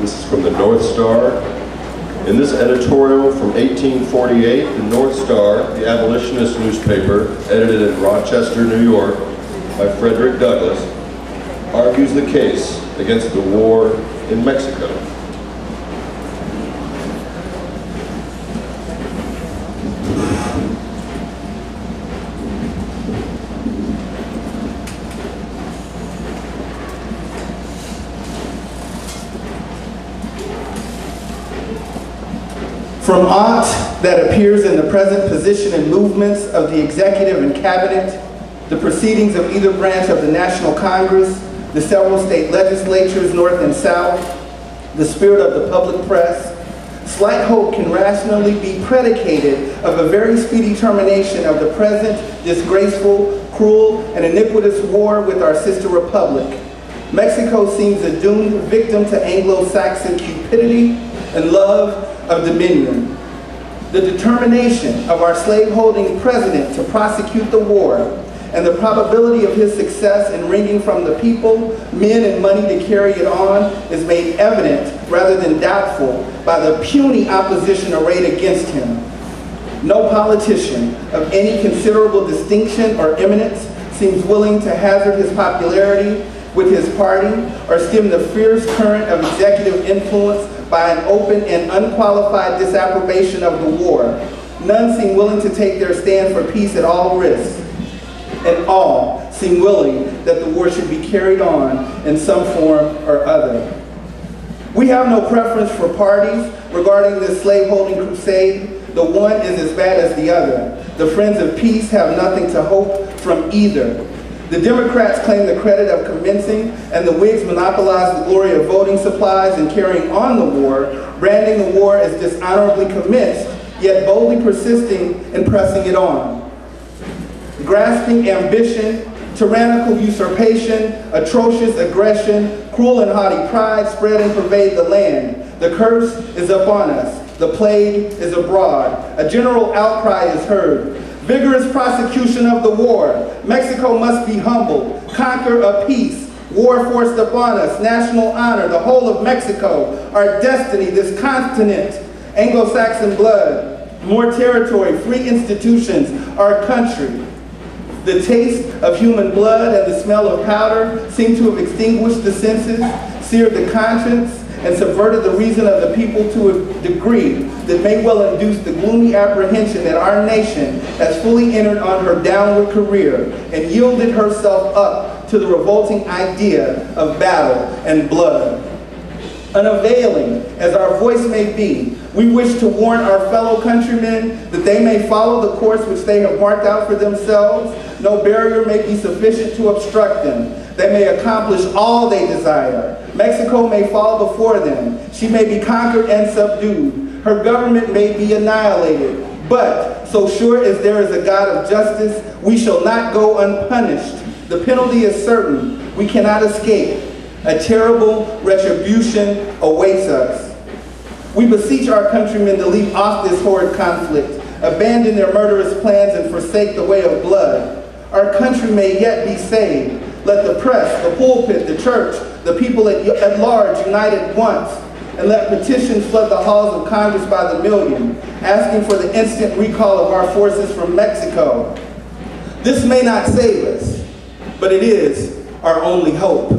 This is from the North Star. In this editorial from 1848, the North Star, the abolitionist newspaper, edited in Rochester, New York, by Frederick Douglass, argues the case against the war in Mexico. From aught that appears in the present position and movements of the executive and cabinet, the proceedings of either branch of the National Congress, the several state legislatures, north and south, the spirit of the public press, slight hope can rationally be predicated of a very speedy termination of the present disgraceful, cruel, and iniquitous war with our sister republic. Mexico seems a doomed victim to Anglo-Saxon cupidity and love of dominion. The determination of our slave-holding president to prosecute the war and the probability of his success in wringing from the people men and money to carry it on is made evident rather than doubtful by the puny opposition arrayed against him. No politician of any considerable distinction or eminence seems willing to hazard his popularity with his party or stem the fierce current of executive influence by an open and unqualified disapprobation of the war. None seem willing to take their stand for peace at all risks, and all seem willing that the war should be carried on in some form or other. We have no preference for parties regarding this slaveholding crusade. The one is as bad as the other. The friends of peace have nothing to hope from either. The Democrats claim the credit of commencing, and the Whigs monopolize the glory of voting supplies and carrying on the war, branding the war as dishonorably commenced, yet boldly persisting in pressing it on. Grasping ambition, tyrannical usurpation, atrocious aggression, cruel and haughty pride spread and pervade the land. The curse is upon us. The plague is abroad. A general outcry is heard. Vigorous prosecution of the war. Mexico must be humbled. Conquer a peace. War forced upon us. National honor. The whole of Mexico. Our destiny. This continent. Anglo-Saxon blood. More territory. Free institutions. Our country. The taste of human blood and the smell of powder seem to have extinguished the senses, seared the conscience, and subverted the reason of the people to a degree that may well induce the gloomy apprehension that our nation has fully entered on her downward career and yielded herself up to the revolting idea of battle and blood. Unavailing as our voice may be, we wish to warn our fellow countrymen that they may follow the course which they have marked out for themselves. No barrier may be sufficient to obstruct them. They may accomplish all they desire. Mexico may fall before them. She may be conquered and subdued. Her government may be annihilated. But, so sure as there is a God of justice, we shall not go unpunished. The penalty is certain. We cannot escape. A terrible retribution awaits us. We beseech our countrymen to leave off this horrid conflict, abandon their murderous plans, and forsake the way of blood. Our country may yet be saved. Let the press, the pulpit, the church, the people at large unite at once, and let petitions flood the halls of Congress by the million, asking for the instant recall of our forces from Mexico. This may not save us, but it is our only hope.